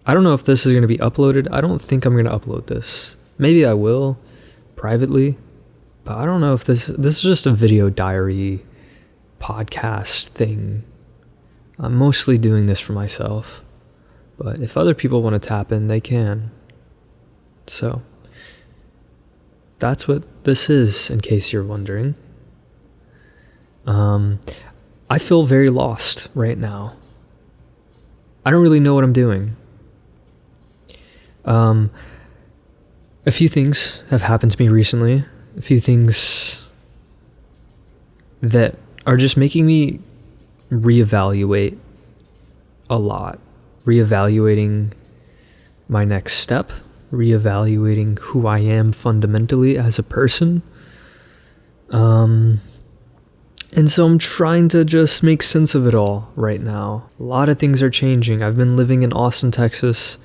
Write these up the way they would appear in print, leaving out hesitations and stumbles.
I don't know if this is going to be uploaded. I don't think I'm going to upload this. Maybe I will privately, but I don't know if this is just a video diary podcast thing. I'm mostly doing this for myself, but if other people want to tap in, they can. So that's what this is, in case you're wondering. I feel very lost right now. I don't really know what I'm doing. A few things have happened to me recently. A few things that are just making me reevaluate a lot. Reevaluating my next step. Reevaluating who I am fundamentally as a person. And so I'm trying to just make sense of it all right now. A lot of things are changing. I've been living in Austin, Texas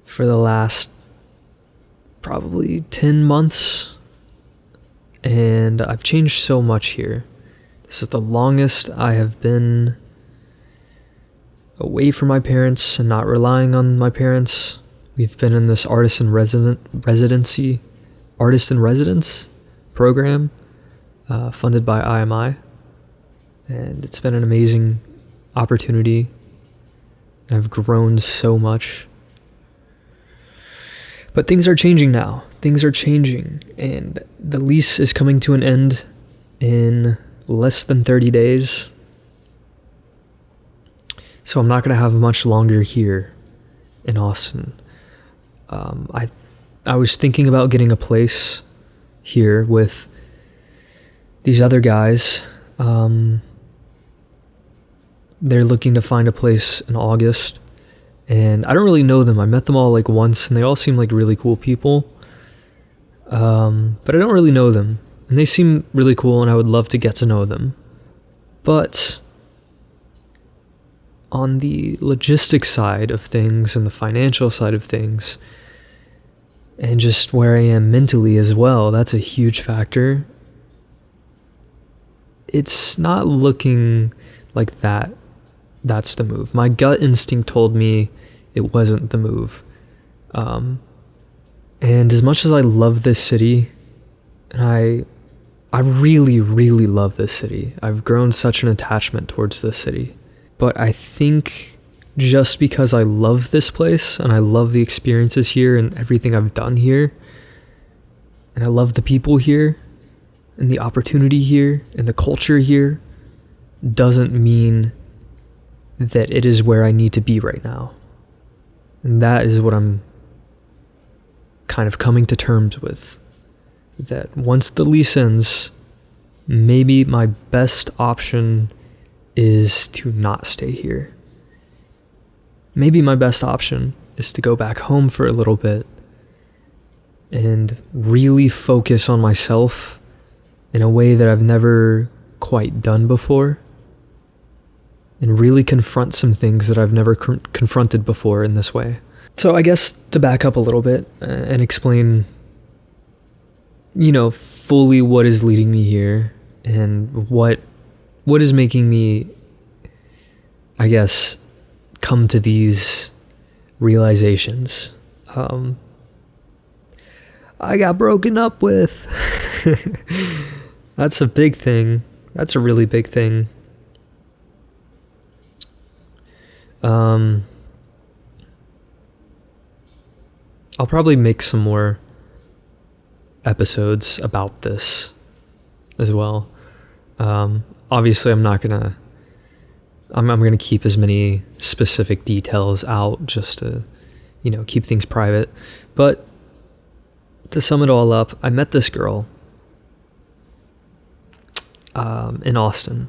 for the last probably 10 months. And I've changed so much here. This is the longest I have been away from my parents and not relying on my parents. We've been in this artist in residence program funded by IMI, and it's been an amazing opportunity. I've grown so much. But things are changing now. Things are changing, and the lease is coming to an end in less than 30 days. So I'm not going to have much longer here in Austin. I was thinking about getting a place here with these other guys. They're looking to find a place in August, and I don't really know them. I met them all like once, and they all seem like really cool people. But I don't really know them, and they seem really cool, and I would love to get to know them. But on the logistics side of things and the financial side of things, and just where I am mentally as well, that's a huge factor. It's not looking like that's the move. My gut instinct told me it wasn't the move. And as much as I love this city, and I really, really love this city. I've grown such an attachment towards this city. But I think just because I love this place, and I love the experiences here and everything I've done here, and I love the people here, and the opportunity here, and the culture here, doesn't mean that it is where I need to be right now. And that is what I'm kind of coming to terms with. That once the lease ends, maybe my best option is to not stay here. Maybe my best option is to go back home for a little bit and really focus on myself in a way that I've never quite done before, and really confront some things that I've never confronted before in this way. So I guess to back up a little bit and explain, fully what is leading me here and what is making me, I guess, come to these realizations. I got broken up with. That's a big thing. That's a really big thing. I'll probably make some more episodes about this as well. Obviously, I'm gonna keep as many specific details out just to, keep things private. But to sum it all up, I met this girl in Austin.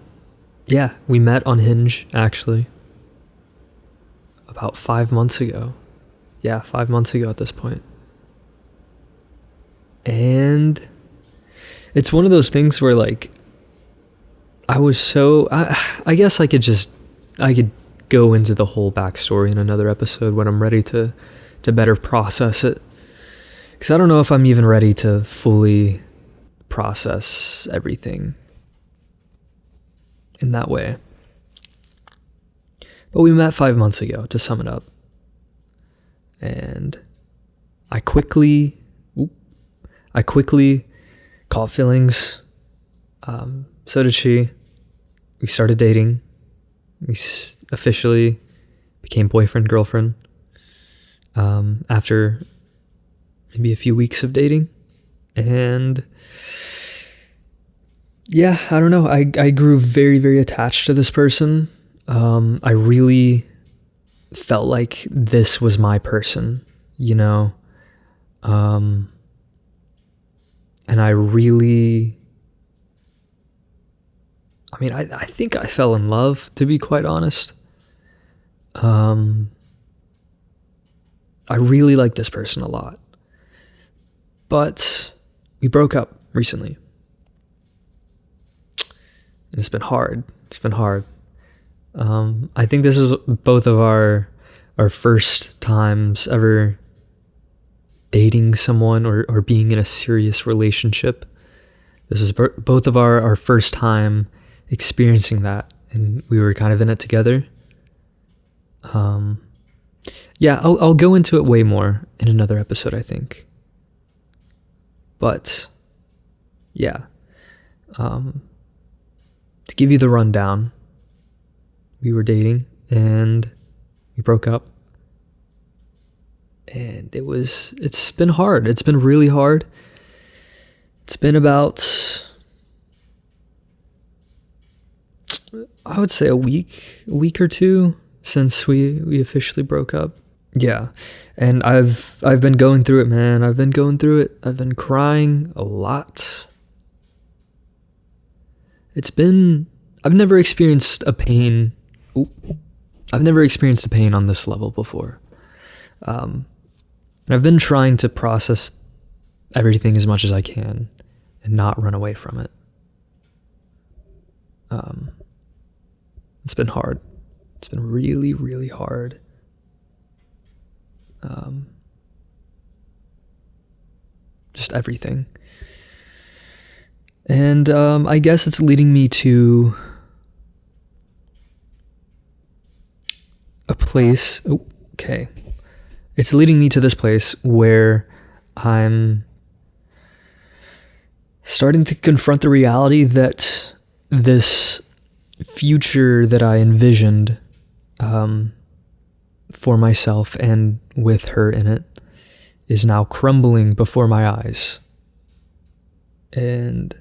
Yeah, we met on Hinge, actually, about 5 months ago. Yeah, 5 months ago at this point. And it's one of those things where, like, I guess I could go into the whole backstory in another episode when I'm ready to better process it. Because I don't know if I'm even ready to fully process everything in that way. But we met 5 months ago, to sum it up. And I quickly caught feelings. So did she. We started dating. We officially became boyfriend, girlfriend. After maybe a few weeks of dating. And yeah, I don't know. I grew very, very attached to this person. I really felt like this was my person, you know? And I think I fell in love, to be quite honest. I really like this person a lot. But we broke up recently. And it's been hard. I think this is both of our first times ever dating someone or being in a serious relationship. This was both of our first time experiencing that, and we were kind of in it together. Yeah, I'll go into it way more in another episode, I think. But yeah, to give you the rundown, we were dating and we broke up, and it's been hard. It's been really hard. It's been about, I would say a week or two since we officially broke up. Yeah. And I've been going through it, man. I've been going through it. I've been crying a lot. I've never experienced a pain. I've never experienced a pain on this level before. And I've been trying to process everything as much as I can and not run away from it. It's been hard. It's been really, really hard. Just everything. And I guess it's leading me to a place. Okay. It's leading me to this place where I'm starting to confront the reality that this future that I envisioned for myself and with her in it is now crumbling before my eyes. And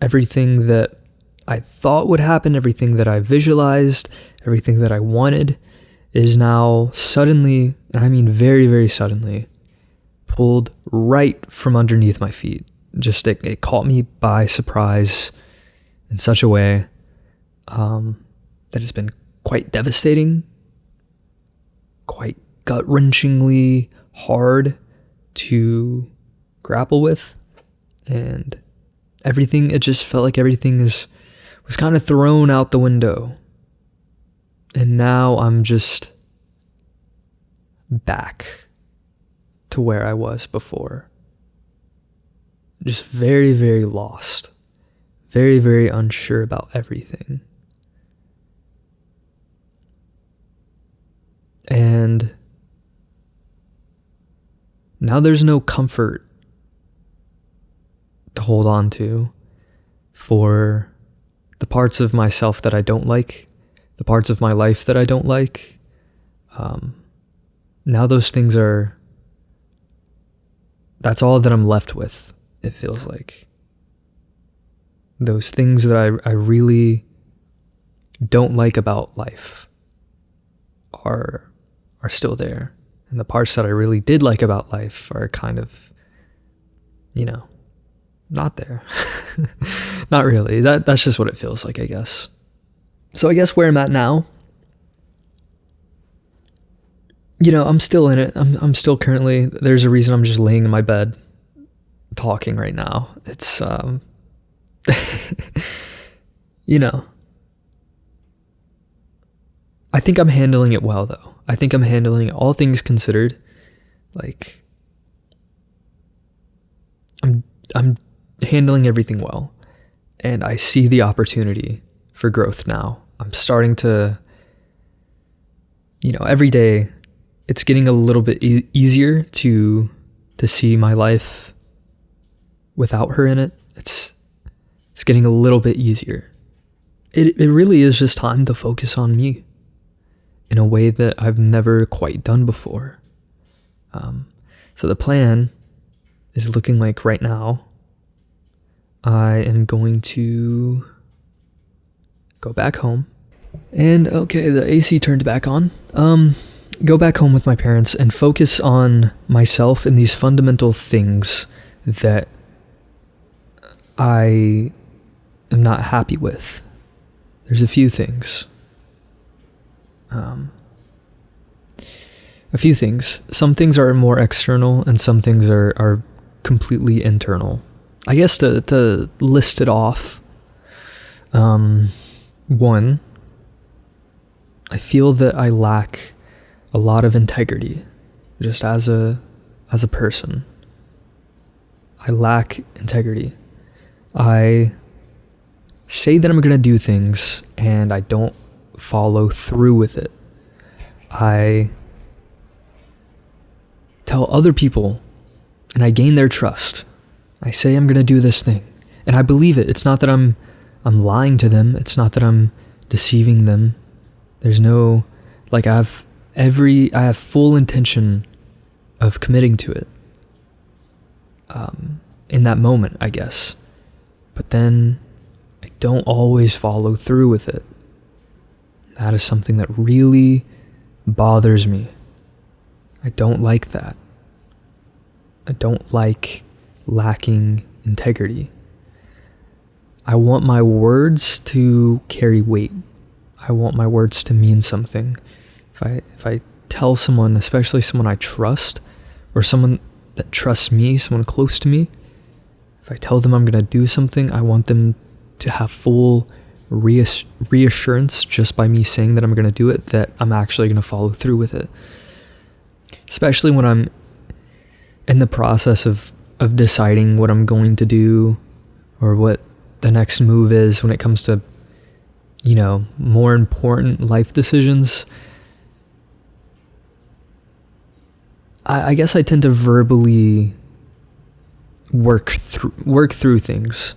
everything that I thought would happen, everything that I visualized, everything that I wanted is now suddenly, and I mean very, very suddenly, pulled right from underneath my feet. Just it caught me by surprise in such a way that has been quite devastating, quite gut-wrenchingly hard to grapple with, and everything, it just felt like everything was kind of thrown out the window. And now I'm just back to where I was before. Just very, very lost. Very, very unsure about everything. And now there's no comfort to hold on to for the parts of myself that I don't like, the parts of my life that I don't like. Now those things that's all that I'm left with, it feels like. Those things that I really don't like about life are still there. And the parts that I really did like about life are kind of, not there. Not really. That's just what it feels like, I guess. So I guess where I'm at now, I'm still in it. I'm still currently, there's a reason I'm just laying in my bed talking right now. It's, I think I'm handling it well, though. I think I'm handling it, all things considered. Like, I'm handling everything well. And I see the opportunity for growth now. I'm starting to, every day it's getting a little bit easier to see my life without her in it. It's getting a little bit easier. It really is just time to focus on me in a way that I've never quite done before. So the plan is looking like right now, I am going to go back home. And okay, the AC turned back on. Go back home with my parents and focus on myself and these fundamental things that I am not happy with. There's a few things. Some things are more external and some things are completely internal. I guess to list it off, one, I feel that I lack a lot of integrity just as a person. I lack integrity. I say that I'm going to do things and I don't follow through with it. I tell other people and I gain their trust. I say I'm going to do this thing and I believe it. It's not that I'm lying to them. It's not that I'm deceiving them. There's no, like, I have full intention of committing to it. In that moment, I guess. But then I don't always follow through with it. That is something that really bothers me. I don't like that. I don't like lacking integrity. I want my words to carry weight. I want my words to mean something. If I tell someone, especially someone I trust, or someone that trusts me, someone close to me, if I tell them I'm going to do something, I want them to have full reassurance just by me saying that I'm going to do it, that I'm actually going to follow through with it. Especially when I'm in the process of deciding what I'm going to do or what the next move is when it comes to, more important life decisions. I guess I tend to verbally work through things.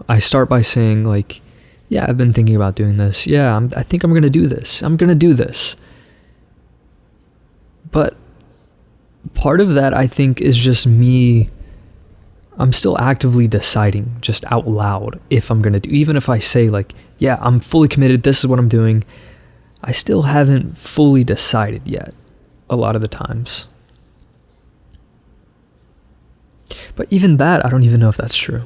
I start by saying like, yeah, I've been thinking about doing this. Yeah, I think I'm going to do this. I'm going to do this. But part of that, I think, is just me. I'm still actively deciding just out loud if I'm going to do, even if I say like, yeah, I'm fully committed. This is what I'm doing. I still haven't fully decided yet a lot of the times. But even that, I don't even know if that's true.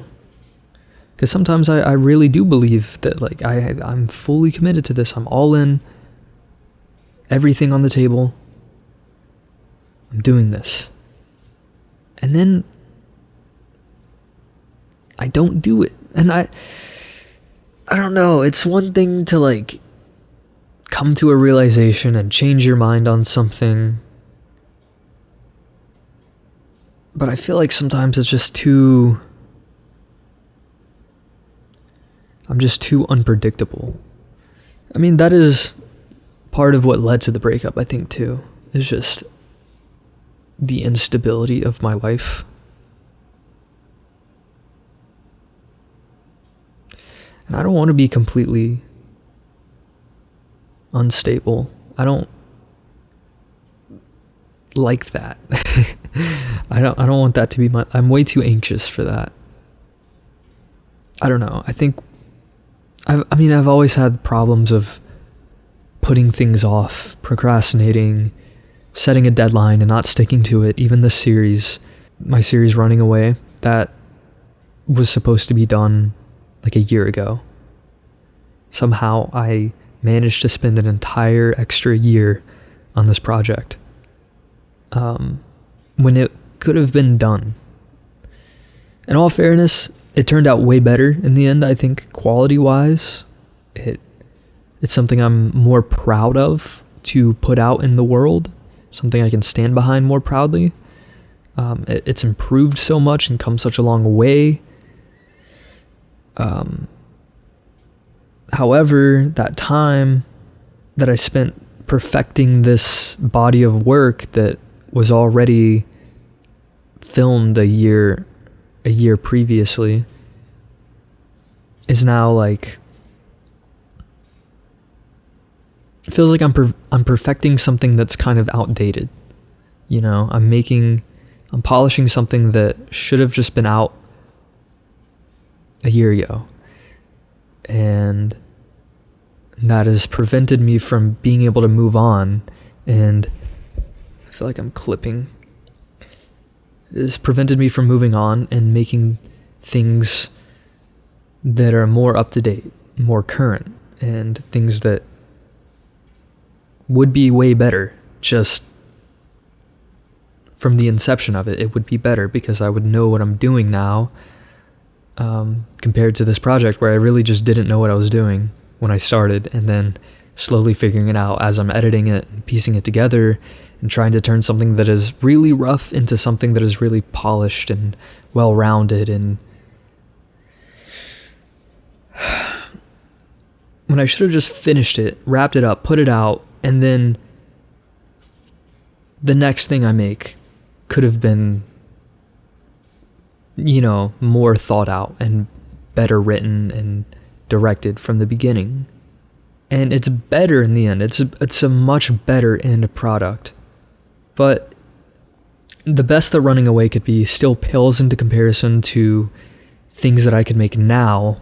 Because sometimes I really do believe that like I'm fully committed to this. I'm all in. Everything on the table. I'm doing this. And then I don't do it. And I don't know. It's one thing to like come to a realization and change your mind on something. But I feel like sometimes it's just I'm just too unpredictable. I mean, that is part of what led to the breakup, I think, too. It's just the instability of my life. And I don't want to be completely unstable. I don't like that. I don't want that to be I'm way too anxious for that. I don't know. I think I've always had problems of putting things off, procrastinating, setting a deadline and not sticking to it. Even this series, my series Running Away, that was supposed to be done like a year ago. Somehow I managed to spend an entire extra year on this project. When it could have been done. In all fairness, it turned out way better in the end, I think, quality-wise. It's something I'm more proud of to put out in the world, something I can stand behind more proudly. It's improved so much and come such a long way. However, that time that I spent perfecting this body of work that was already filmed a year previously is now like, it feels like I'm perfecting something that's kind of outdated. You know, I'm polishing something that should have just been out a year ago. And that has prevented me from being able to move on. And I feel like I'm clipping. It has prevented me from moving on and making things that are more up to date, more current, and things that would be way better. Just from the inception of it would be better because I would know what I'm doing now, compared to this project where I really just didn't know what I was doing when I started, and then slowly figuring it out as I'm editing it and piecing it together and trying to turn something that is really rough into something that is really polished and well-rounded. And when I should have just finished it, wrapped it up, put it out, and then the next thing I make could have been, you know, more thought out and better written and directed from the beginning. And it's better in the end. It's a much better end product. But the best that Running Away could be still pales into comparison to things that I could make now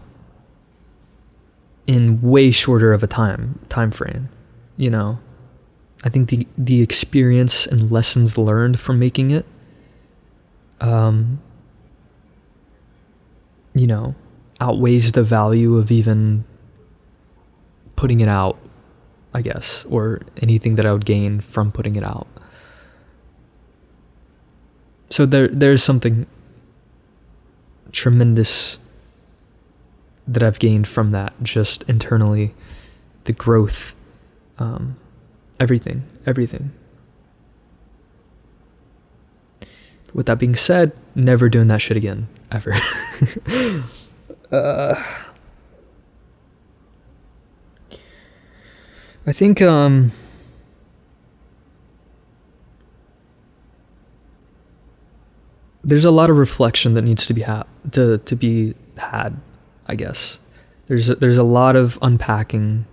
in way shorter of a time frame. You know, I think the experience and lessons learned from making it, you know, outweighs the value of even putting it out, I guess, or anything that I would gain from putting it out. So there's something tremendous that I've gained from that, just internally, the growth, everything. With that being said, never doing that shit again, ever. I think there's a lot of reflection that needs to be had, I guess. There's a lot of unpacking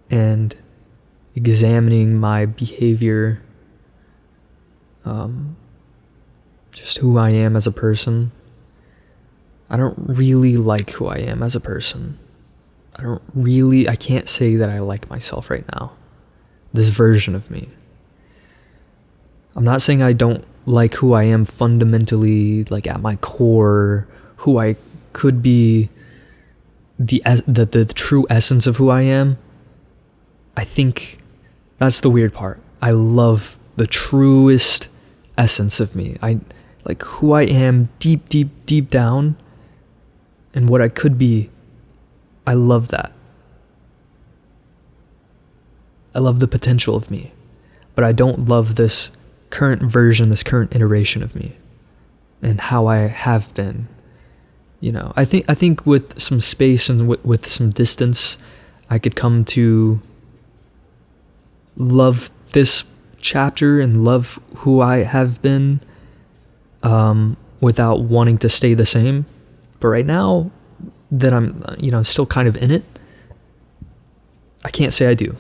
and examining my behavior, just who I am as a person. I don't really like who I am as a person. I can't say that I like myself right now. This version of me. I'm not saying I don't like who I am fundamentally, like at my core, who I could be, the true essence of who I am. I think that's the weird part. I love the truest essence of me. I like who I am deep down and what I could be. I love that. I love the potential of me, but I don't love this current version, this current iteration of me and how I have been. You know, I think with some space and with some distance, I could come to love this chapter and love who I have been, without wanting to stay the same. But right now that I'm, you know, still kind of in it, I can't say I do.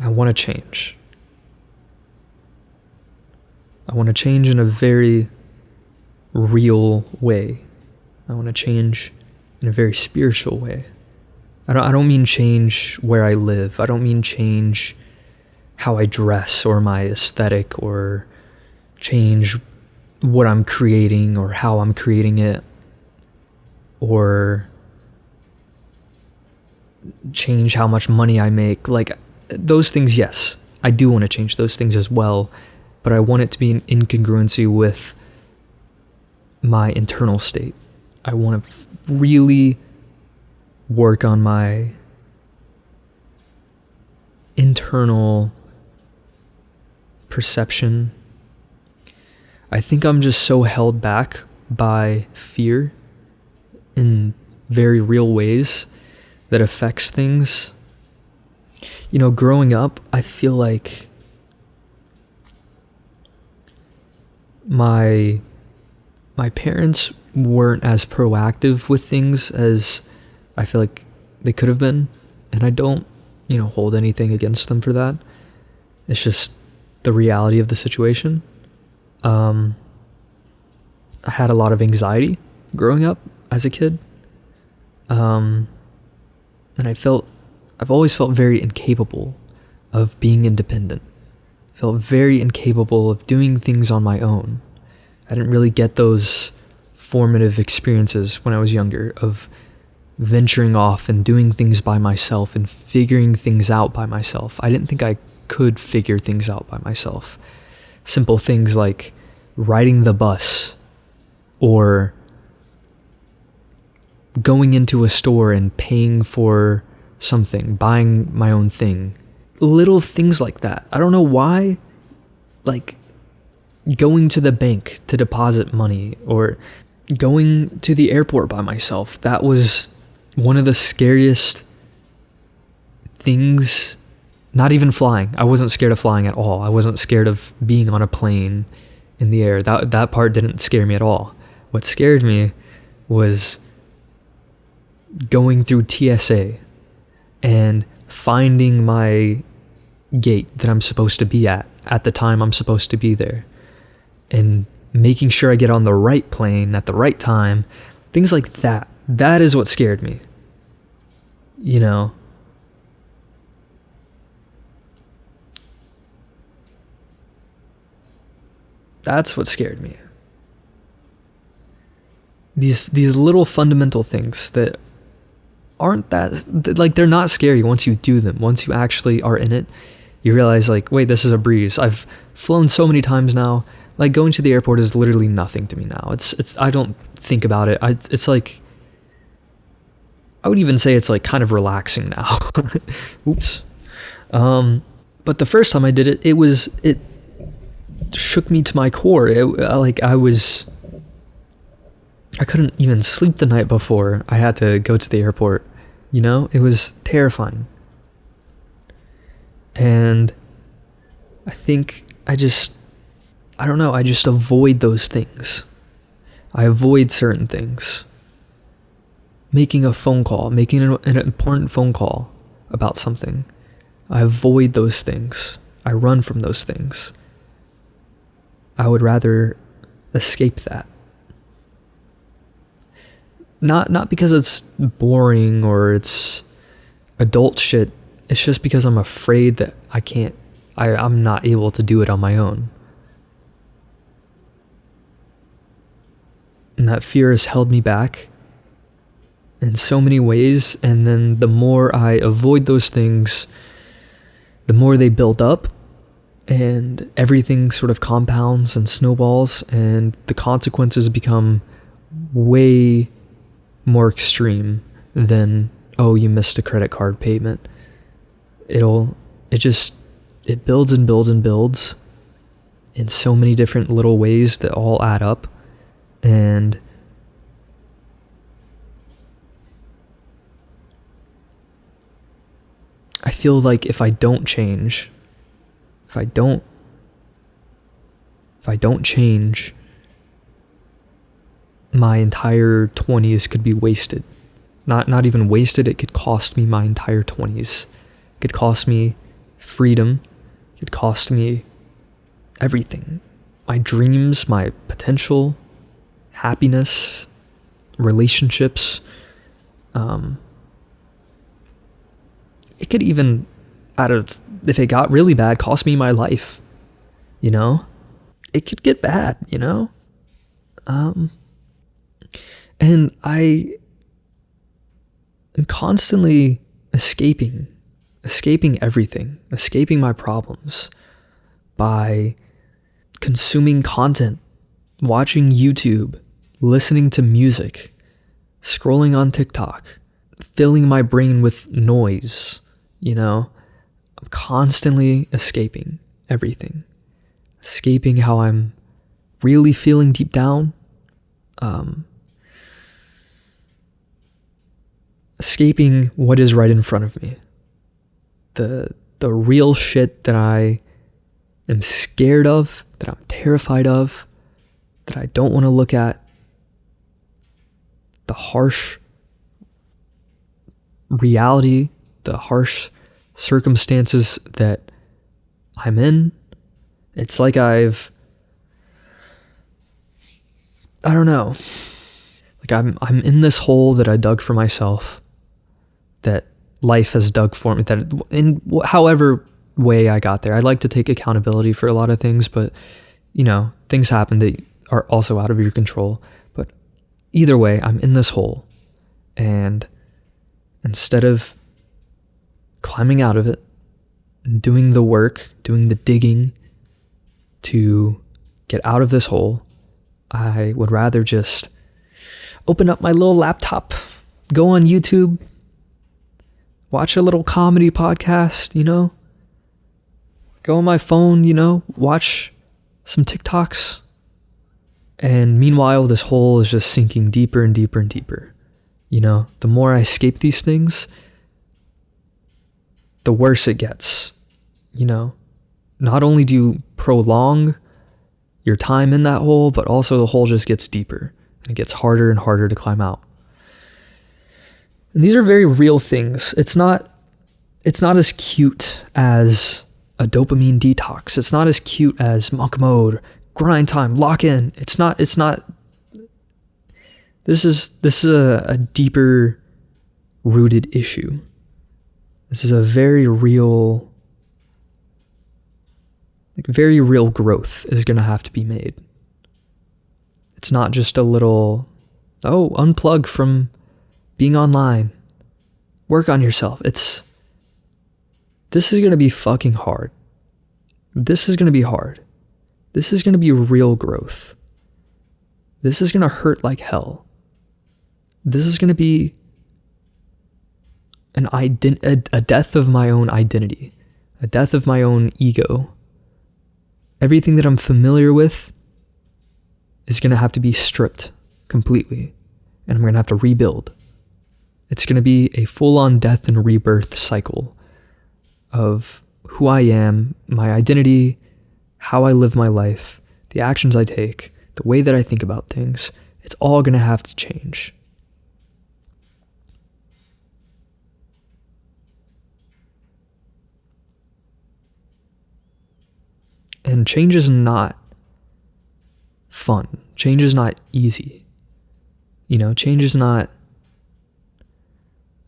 I want to change. I want to change in a very real way. I want to change in a very spiritual way. I don't mean change where I live. I don't mean change how I dress or my aesthetic, or change what I'm creating or how I'm creating it, or change how much money I make. Like, those things, yes, I do want to change those things as well, but I want it to be in incongruency with my internal state. I want to really work on my internal perception. I think I'm just so held back by fear in very real ways that affects things. You know, growing up, I feel like my parents weren't as proactive with things as I feel like they could have been, and I don't, hold anything against them for that. It's just the reality of the situation. I had a lot of anxiety growing up as a kid. And I've always felt very incapable of being independent. Felt very incapable of doing things on my own. I didn't really get those formative experiences when I was younger of venturing off and doing things by myself and figuring things out by myself. I didn't think I could figure things out by myself. Simple things like riding the bus or going into a store and paying for something, buying my own thing. Little things like that. I don't know why, like going to the bank to deposit money or going to the airport by myself. That was one of the scariest things. Not even flying. I wasn't scared of flying at all. I wasn't scared of being on a plane in the air. That part didn't scare me at all. What scared me was going through TSA and finding my gate that I'm supposed to be at the time I'm supposed to be there, and making sure I get on the right plane at the right time. Things like that. That is what scared me. That's what scared me. These little fundamental things that aren't that, like, they're not scary once you do them. Once you actually are in it, you realize, like, wait, this is a breeze. I've flown so many times now. Like, going to the airport is literally nothing to me now. It's I don't think about it. It's like, I would even say it's like kind of relaxing now. Oops. But the first time I did it, it shook me to my core. I couldn't even sleep the night before I had to go to the airport. It was terrifying. And I think I just avoid those things. I avoid certain things. Making a phone call, making an important phone call about something. I avoid those things. I run from those things. I would rather escape that. Not because it's boring or it's adult shit. It's just because I'm afraid that I'm not able to do it on my own. And that fear has held me back in so many ways. And then the more I avoid those things, the more they build up, and everything sort of compounds and snowballs, and the consequences become way more extreme than, oh, you missed a credit card payment. It builds and builds and builds in so many different little ways that all add up. And I feel like if I don't change, if I don't change, my entire 20s could be wasted. Not even wasted, it could cost me my entire 20s. It could cost me freedom. It could cost me everything. My dreams, my potential, happiness, relationships. It could even, if it got really bad, cost me my life. It could get bad, and I am constantly escaping everything, escaping my problems by consuming content, watching YouTube, listening to music, scrolling on TikTok, filling my brain with noise. I'm constantly escaping everything, escaping how I'm really feeling deep down. escaping what is right in front of me. The real shit that I am scared of, that I'm terrified of, that I don't want to look at, the harsh reality, the harsh circumstances that I'm in. It's like I don't know. Like I'm in this hole that I dug for myself, that life has dug for me, that in however way I got there. I like to take accountability for a lot of things, but things happen that are also out of your control. But either way, I'm in this hole, and instead of climbing out of it, doing the work, doing the digging to get out of this hole, I would rather just open up my little laptop, go on YouTube, watch a little comedy podcast, go on my phone, watch some TikToks. And meanwhile, this hole is just sinking deeper and deeper and deeper. The more I escape these things, the worse it gets. Not only do you prolong your time in that hole, but also the hole just gets deeper and it gets harder and harder to climb out. And these are very real things. It's not as cute as a dopamine detox. It's not as cute as monk mode, grind time, lock in. It's not. This is a deeper rooted issue. This is a very real growth is going to have to be made. It's not just a little, unplug from being online, work on yourself. This is going to be fucking hard. This is going to be hard. This is going to be real growth. This is going to hurt like hell. This is going to be a death of my own identity, a death of my own ego. Everything that I'm familiar with is going to have to be stripped completely, and I'm going to have to rebuild. It's going to be a full-on death and rebirth cycle of who I am, my identity, how I live my life, the actions I take, the way that I think about things. It's all going to have to change. And change is not fun. Change is not easy. Change is not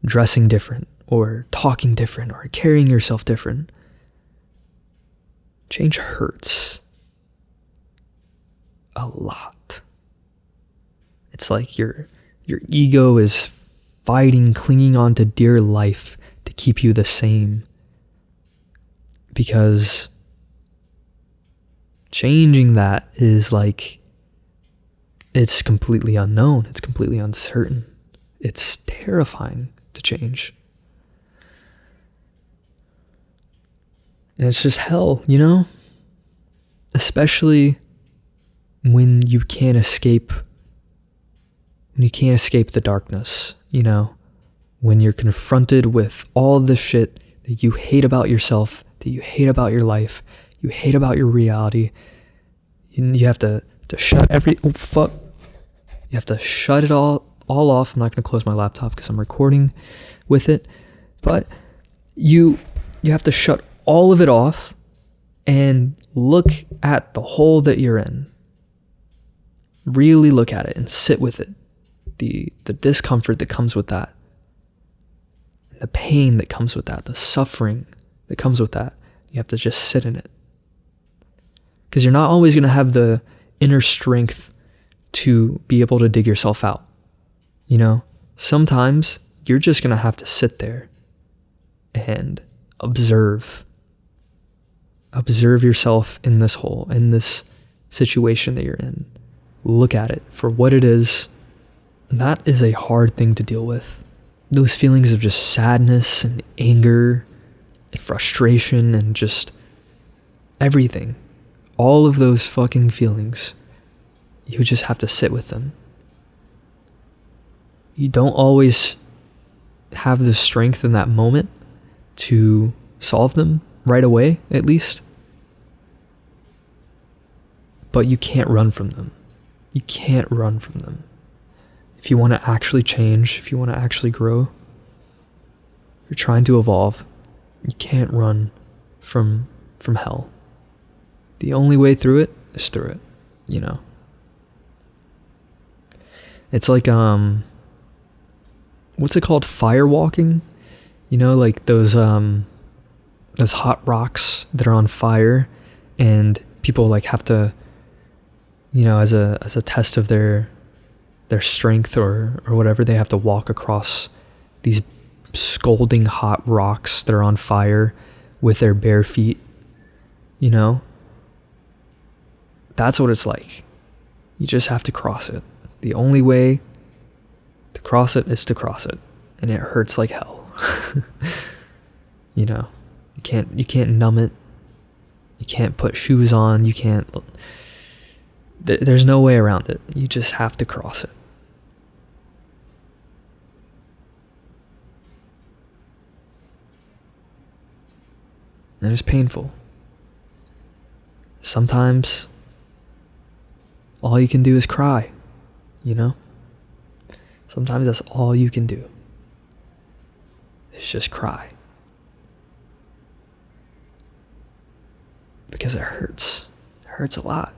dressing different or talking different or carrying yourself different. Change hurts a lot. It's like your ego is fighting, clinging on to dear life to keep you the same, because changing that is like, it's completely unknown. It's completely uncertain. It's terrifying to change. And it's just hell, especially when you can't escape the darkness, when you're confronted with all the shit that you hate about yourself, that you hate about your life, you hate about your reality, and you have to shut you have to shut it all off. I'm not going to close my laptop because I'm recording with it, but you have to shut all of it off and look at the hole that you're in. Really look at it and sit with it. The discomfort that comes with that, the pain that comes with that, the suffering that comes with that. You have to just sit in it. Because you're not always going to have the inner strength to be able to dig yourself out. Sometimes you're just going to have to sit there and observe yourself in this hole, in this situation that you're in. Look at it for what it is. That is a hard thing to deal with. Those feelings of just sadness and anger and frustration and just everything. All of those fucking feelings, you just have to sit with them. you don't always have the strength in that moment to solve them right away, at least. But you can't run from them. You can't run from them. If you want to actually change, if you want to actually grow, you're trying to evolve, you can't run from hell. The only way through it is through it, you know. It's like what's it called? Firewalking? You know, like those hot rocks that are on fire, and people like have to, you know, as a test of their strength or whatever, they have to walk across these scalding hot rocks that are on fire with their bare feet, you know? That's what it's like. You just have to cross it. The only way to cross it is to cross it, and it hurts like hell. You know, you can't numb it. You can't put shoes on. You can't. There's no way around it. You just have to cross it. And it's painful. Sometimes all you can do is cry, you know? Sometimes that's all you can do. It's just cry. Because it hurts. It hurts a lot.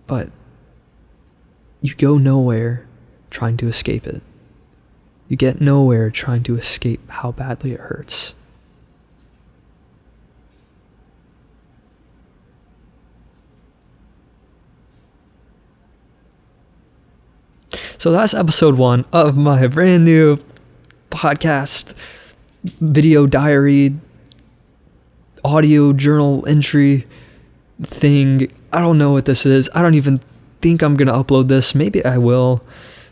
But you go nowhere trying to escape it. You get nowhere trying to escape how badly it hurts. So that's episode 1 of my brand new podcast, video diary, audio journal entry thing. I don't know what this is. I don't even think I'm going to upload this. Maybe I will.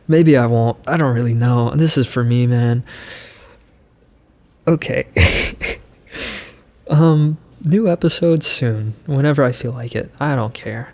Maybe I won't. I don't really know. This is for me, man. Okay. New episodes soon, whenever I feel like it. I don't care.